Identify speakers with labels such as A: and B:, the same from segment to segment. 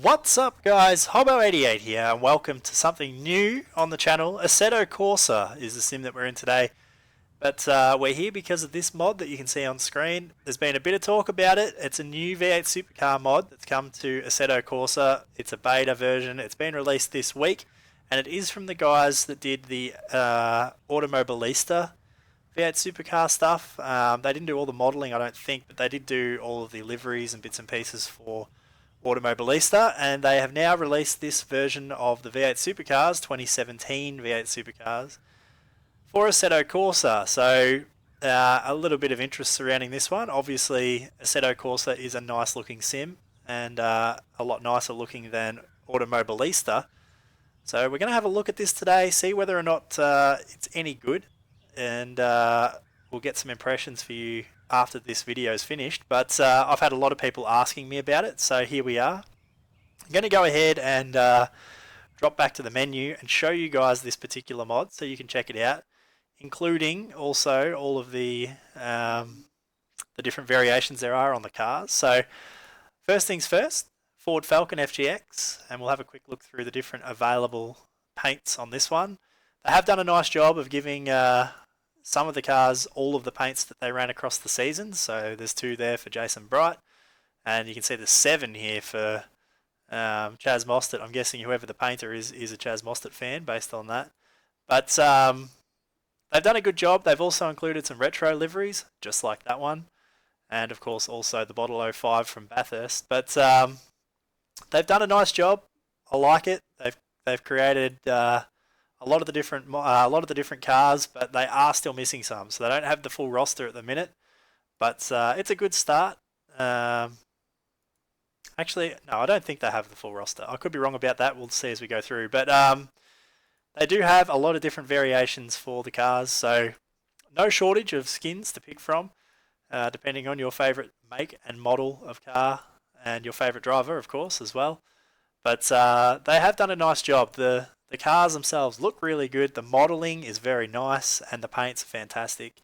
A: What's up guys, Hobo88 here and welcome to something new on the channel. Assetto Corsa is the sim that we're in today, but we're here because of this mod that you can see on screen. There's been a bit of talk about it. It's a new V8 Supercar mod that's come to Assetto Corsa. It's a beta version, it's been released this week, and it is from the guys that did the Automobilista V8 Supercar stuff. They didn't do all the modelling I don't think, but they did do all of the liveries and bits and pieces for Automobilista, and they have now released this version of the V8 Supercars, 2017 V8 Supercars, for Assetto Corsa. So a little bit of interest surrounding this one. Obviously Assetto Corsa is a nice looking sim and a lot nicer looking than Automobilista. So we're going to have a look at this today, see whether or not it's any good, and we'll get some impressions for you after this video is finished. But I've had a lot of people asking me about it, so here we are. I'm going to go ahead and drop back to the menu and show you guys this particular mod so you can check it out, including also all of the different variations there are on the cars. So first things first, Ford Falcon Fgx, and we'll have a quick look through the different available paints on this one. They have done a nice job of giving some of the cars all of the paints that they ran across the season. So there's 2 there for Jason Bright, and you can see there's 7 here for Chaz Mostert. I'm guessing whoever the painter is a Chaz Mostert fan based on that. But they've done a good job. They've also included some retro liveries, just like that one, and of course also the Bottle 05 from Bathurst. But they've done a nice job. I like it. They've created a lot of the different cars, but they are still missing some, so they don't have the full roster at the minute. But it's a good start. Actually, no, I don't think they have the full roster. I could be wrong about that. We'll see as we go through. But they do have a lot of different variations for the cars, so no shortage of skins to pick from, depending on your favourite make and model of car and your favourite driver, of course, as well. But they have done a nice job. The cars themselves look really good, the modelling is very nice, and the paints are fantastic.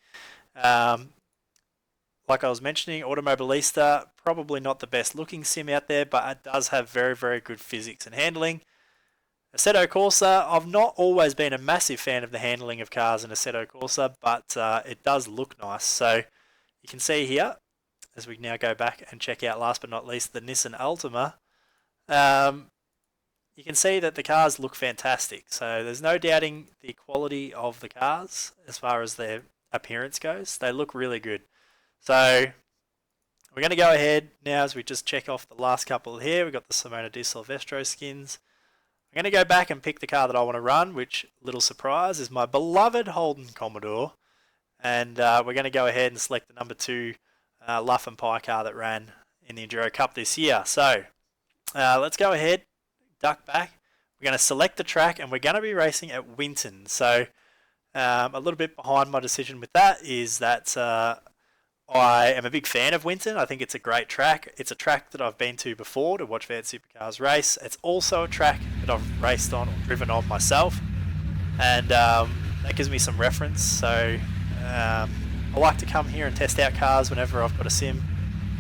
A: Like I was mentioning, Automobilista, probably not the best looking sim out there, but it does have very, very good physics and handling. Assetto Corsa, I've not always been a massive fan of the handling of cars in Assetto Corsa, but it does look nice. So you can see here, as we now go back and check out last but not least the Nissan Altima, you can see that the cars look fantastic. So there's no doubting the quality of the cars as far as their appearance goes. They look really good. So we're going to go ahead now as we just check off the last couple here. We've got the Simona Di Silvestro skins. I'm going to go back and pick the car that I want to run, which, little surprise, is my beloved Holden Commodore. And we're going to go ahead and select the number 2 Luff and Pie car that ran in the Enduro Cup this year. So let's go ahead, duck back. We're going to select the track and we're going to be racing at Winton. So a little bit behind my decision with that is that I am a big fan of Winton. I think it's a great track. It's a track that I've been to before to watch V8 Supercars race. It's also a track that I've raced on or driven on myself, and that gives me some reference. So I like to come here and test out cars whenever I've got a sim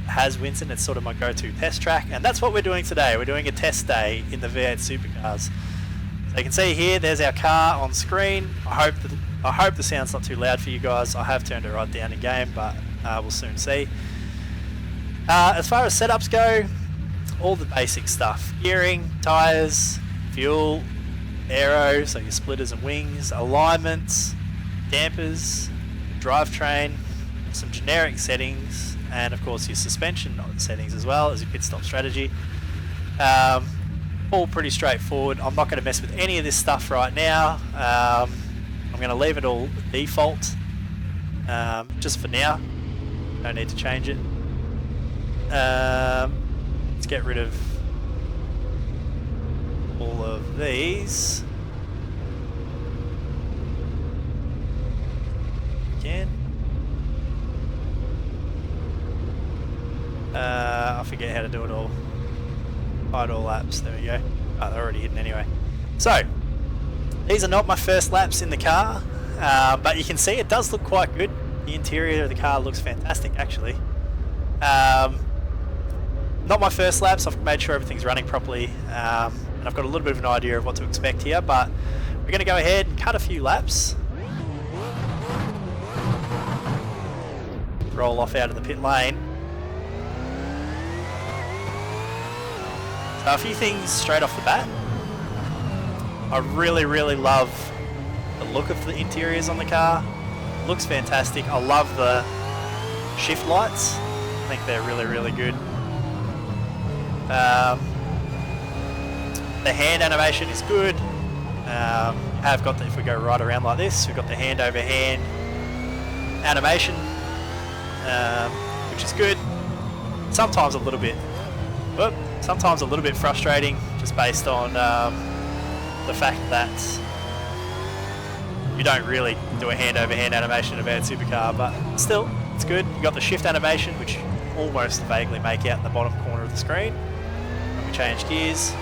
A: that has Winton. It's sort of my go-to test track, and that's what we're doing today. We're doing a test day in the V8 Supercars. So you can see here, there's our car on screen. I hope the sound's not too loud for you guys. I have turned it right down in game, but we'll soon see. As far as setups go, all the basic stuff: gearing, tyres, fuel, aero, so your splitters and wings, alignments, dampers, drivetrain, some generic settings, and of course your suspension settings as well as your pit stop strategy. All pretty straightforward. I'm not going to mess with any of this stuff right now. I'm going to leave it all default just for now. No need to change it. Let's get rid of all of these. Again. I forget how to do it all. Hide all laps. There we go. Oh, they're already hidden anyway. So, these are not my first laps in the car, but you can see it does look quite good. The interior of the car looks fantastic, actually. Not my first lap, so I've made sure everything's running properly, and I've got a little bit of an idea of what to expect here, but we're going to go ahead and cut a few laps. Roll off out of the pit lane. So a few things straight off the bat. I really love the look of the interiors on the car. Looks fantastic. I love the shift lights. I think they're really good. The hand animation is good. Have got the, if we go right around like this, we've got the hand over hand animation, which is good. Sometimes a little bit frustrating, just based on the fact that you don't really do a hand over hand animation in a V8 Supercar, but still, it's good. You got the shift animation, which you almost vaguely make out in the bottom corner of the screen. When we change gears,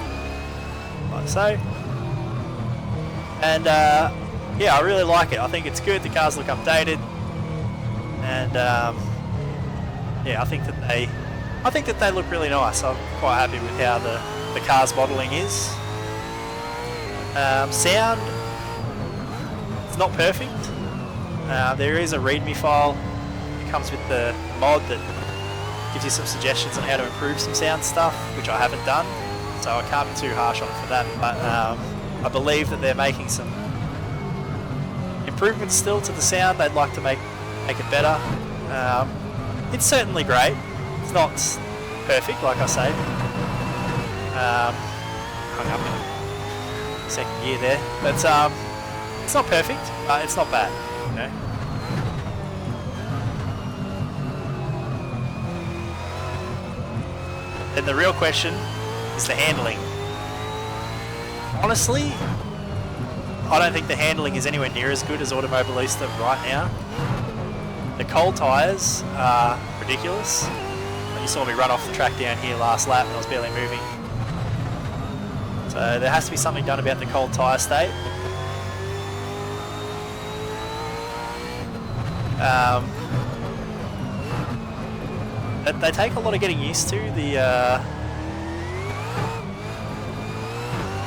A: like so. And yeah, I really like it. I think it's good. The cars look updated, and yeah, I think that they look really nice. I'm quite happy with how the car's modelling is. Sound, it's not perfect. There is a README file. It comes with the mod that gives you some suggestions on how to improve some sound stuff, which I haven't done, so I can't be too harsh on it for that. But I believe that they're making some improvements still to the sound. They'd like to make it better. It's certainly great. It's not perfect, like I say. Hung up in second gear there, but it's not perfect, but it's not bad, you know. Then the real question is the handling. Honestly, I don't think the handling is anywhere near as good as Automobilista right now. The cold tyres are ridiculous. You saw me run off the track down here last lap and I was barely moving. So there has to be something done about the cold tyre state. They take a lot of getting used to. The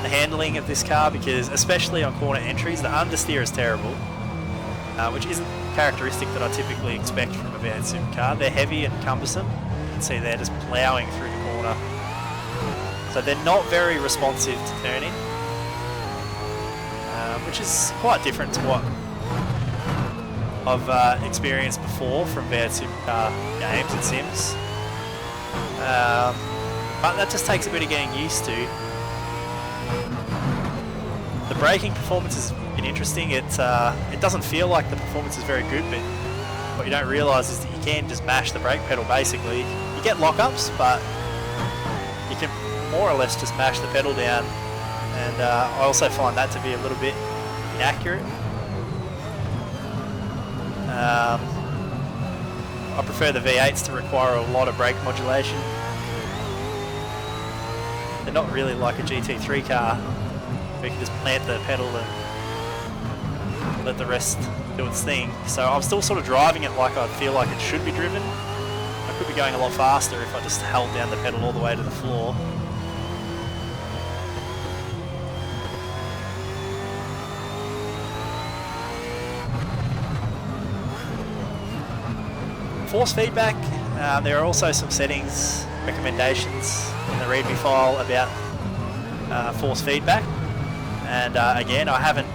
A: handling of this car, because especially on corner entries, the understeer is terrible, which isn't characteristic that I typically expect from a V8 Supercar. They're heavy and cumbersome. You can see they're just ploughing through the corner, so they're not very responsive to turning, which is quite different to what I've experienced before from V8 Supercar games and sims. But that just takes a bit of getting used to. The braking performance has been interesting. It doesn't feel like the performance is very good, but what you don't realise is that you can just mash the brake pedal basically. You get lockups, but you can more or less just mash the pedal down, and I also find that to be a little bit inaccurate. I prefer the V8s to require a lot of brake modulation. They're not really like a GT3 car where you can just plant the pedal and let the rest do its thing. So I'm still sort of driving it like I feel like it should be driven. I could be going a lot faster if I just held down the pedal all the way to the floor. Force feedback, there are also some settings, recommendations in the README file about force feedback, and again, I haven't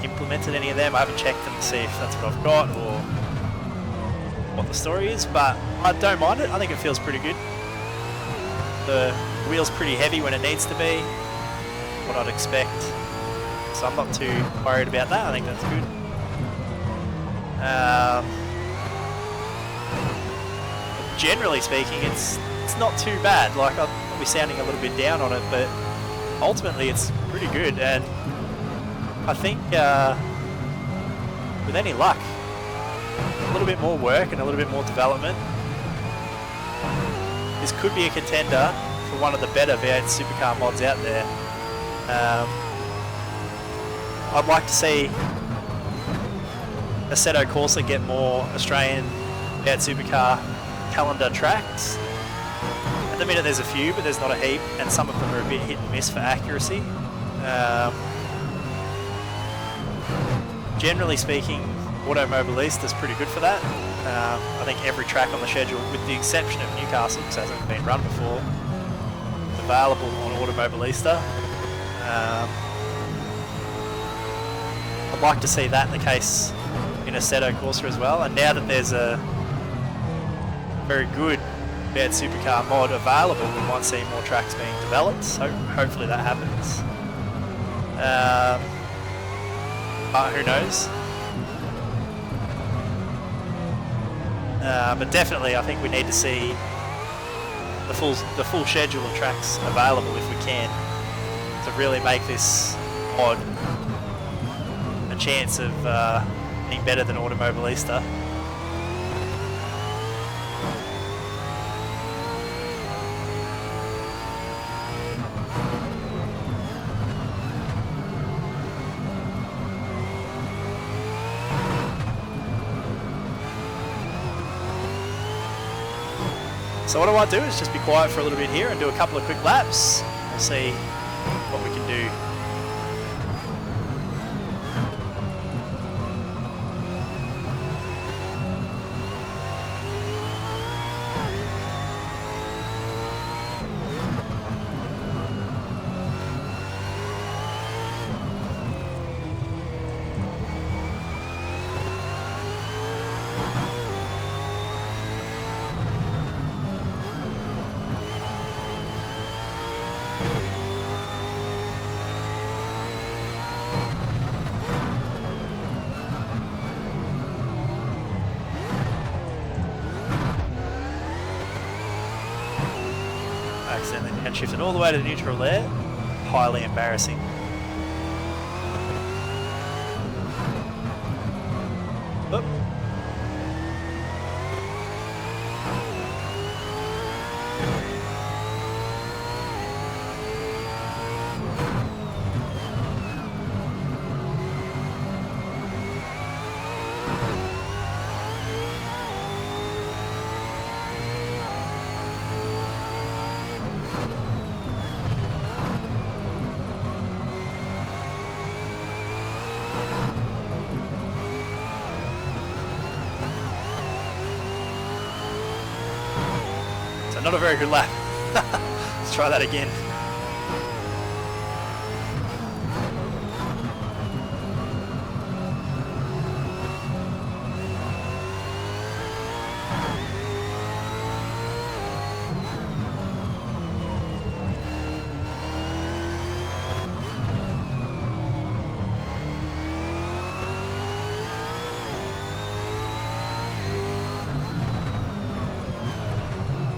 A: implemented any of them. I haven't checked them to see if that's what I've got or what the story is, but I don't mind it. I think it feels pretty good. The wheel's pretty heavy when it needs to be, what I'd expect, so I'm not too worried about that. I think that's good. Generally speaking, it's not too bad. Like, I'll be sounding a little bit down on it, but ultimately it's pretty good, and I think with any luck, a little bit more work and a little bit more development, this could be a contender for one of the better V8 Supercar mods out there. I'd like to see Assetto Corsa get more Australian V8 Supercar calendar tracks, At the minute there's a few, but there's not a heap, and some of them are a bit hit and miss for accuracy. Generally speaking, Automobilista is pretty good for that. I think every track on the schedule, with the exception of Newcastle, because it hasn't been run before, is available on Automobilista. I'd like to see that the case in Assetto Corsa as well, and now that there's a very good V8 Supercar Mod available, we might see more tracks being developed, so hopefully that happens. But who knows? But definitely I think we need to see the full schedule of tracks available if we can, to really make this mod a chance of being better than Automobilista. So what I might do is just be quiet for a little bit here and do a couple of quick laps. We'll see what we can do. Accidentally downshifted all the way to the neutral there. Highly embarrassing. Oop. Not a very good lap. Let's try that again.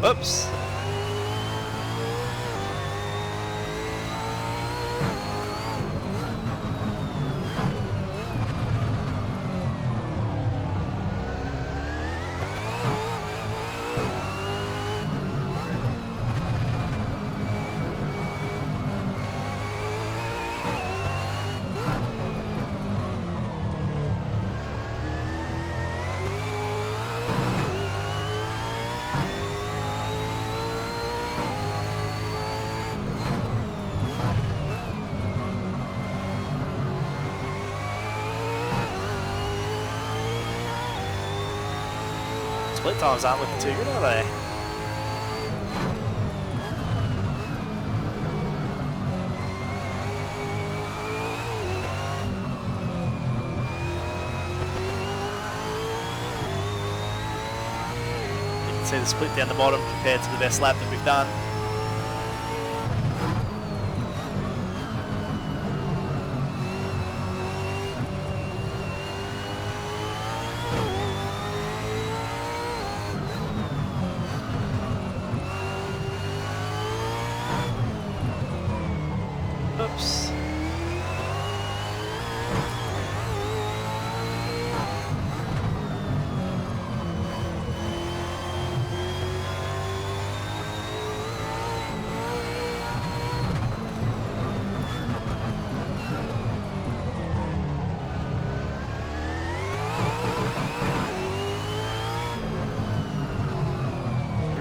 A: Oops. Split times aren't looking too good, are they? You can see the split down the bottom compared to the best lap that we've done. Oops.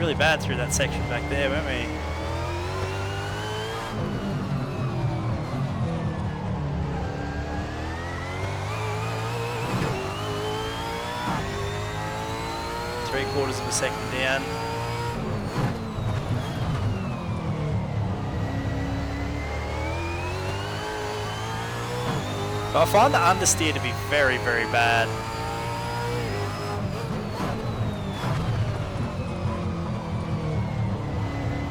A: really bad through that section back there, weren't we? Three-quarters of a second down. But I find the understeer to be very, very bad.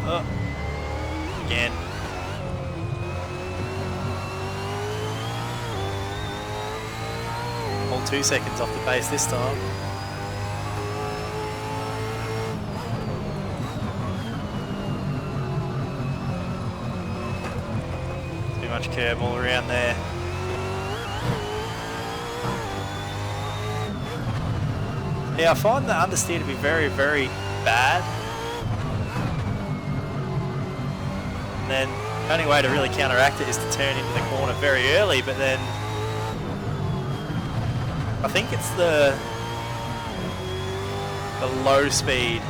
A: Oh, again. All 2 seconds off the pace this time. Too much curb all around there. Yeah, I find the understeer to be very, very bad. And then the only way to really counteract it is to turn into the corner very early, but then I think it's the low speed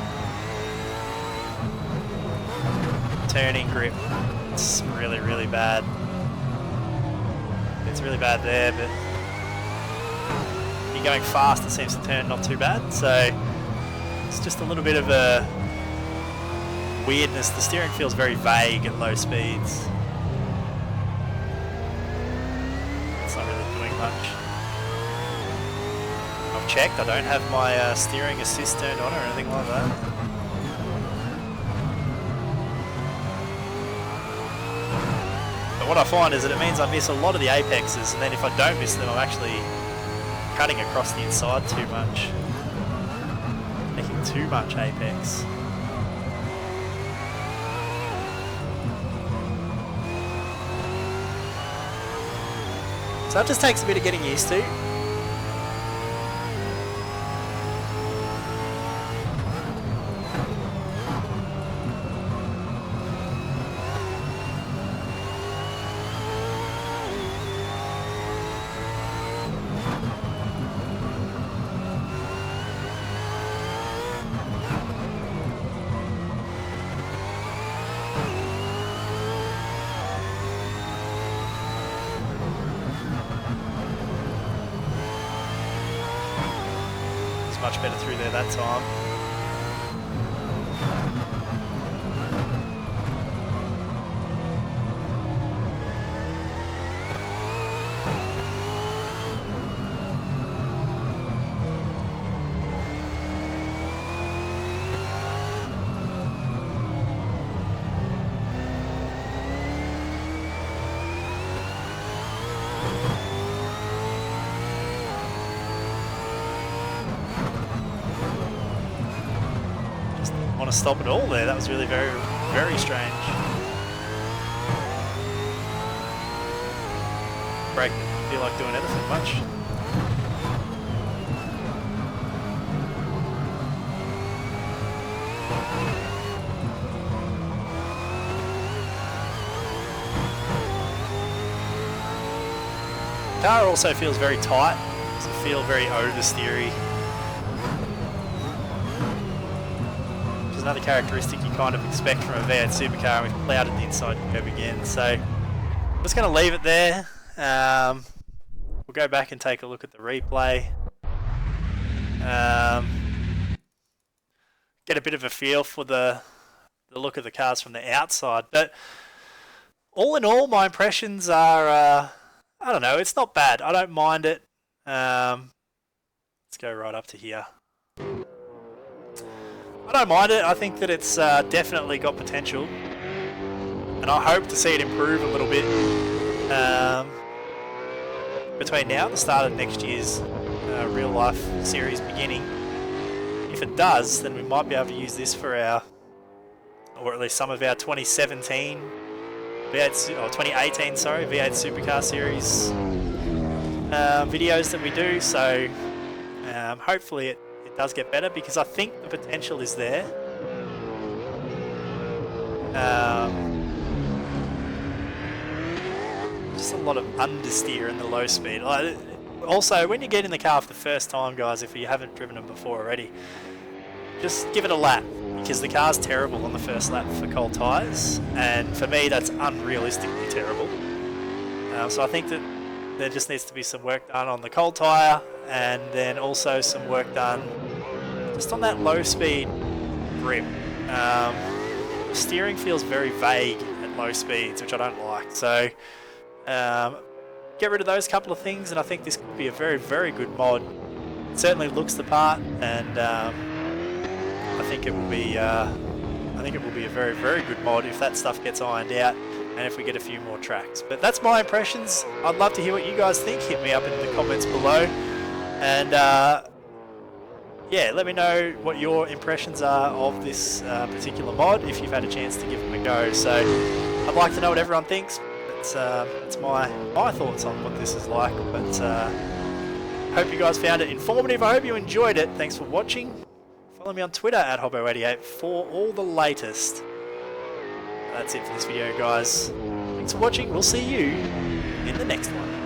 A: turning grip. It's really, really bad. It's really bad there, but going fast, it seems to turn not too bad, so it's just a little bit of a weirdness. The steering feels very vague at low speeds. It's not really doing much. I've checked, I don't have my steering assist turned on or anything like that. But what I find is that it means I miss a lot of the apexes, and then if I don't miss them, I'm actually cutting across the inside too much, making too much apex. So that just takes a bit of getting used to. Much better through there that time. Want to stop it all there. That was really very, very strange. Brake didn't feel like doing anything much. The car also feels very tight. Doesn't feel very oversteery. Another characteristic you kind of expect from a V8 Supercar, and we've clouded the inside curb again. So I'm just going to leave it there. We'll go back and take a look at the replay. Get a bit of a feel for the look of the cars from the outside. But all in all, my impressions are, I don't know, it's not bad. I don't mind it. Let's go right up to here. I don't mind it. I think that it's definitely got potential, and I hope to see it improve a little bit between now and the start of next year's real life series beginning. If it does, then we might be able to use this for our, or at least some of our 2017 V8 or 2018, sorry, V8 Supercar series videos that we do. So hopefully it does get better, because I think the potential is there. Just a lot of understeer in the low speed. Also, when you get in the car for the first time, guys, if you haven't driven them before already, just give it a lap. You because the car's terrible on the first lap for cold tyres, and for me that's unrealistically terrible. So I think that there just needs to be some work done on the cold tyre, and then also some work done just on that low speed grip. Steering feels very vague at low speeds, which I don't like. So get rid of those couple of things, and I think this could be a very, very good mod. It certainly looks the part, and I think it will be a very, very good mod if that stuff gets ironed out, and if we get a few more tracks. But that's my impressions. I'd love to hear what you guys think. Hit me up in the comments below, and yeah, let me know what your impressions are of this particular mod if you've had a chance to give them a go. So I'd like to know what everyone thinks. That's my thoughts on what this is like. But hope you guys found it informative. I hope you enjoyed it. Thanks for watching. Follow me on Twitter at Hobbo88 for all the latest. That's it for this video, guys. Thanks for watching. We'll see you in the next one.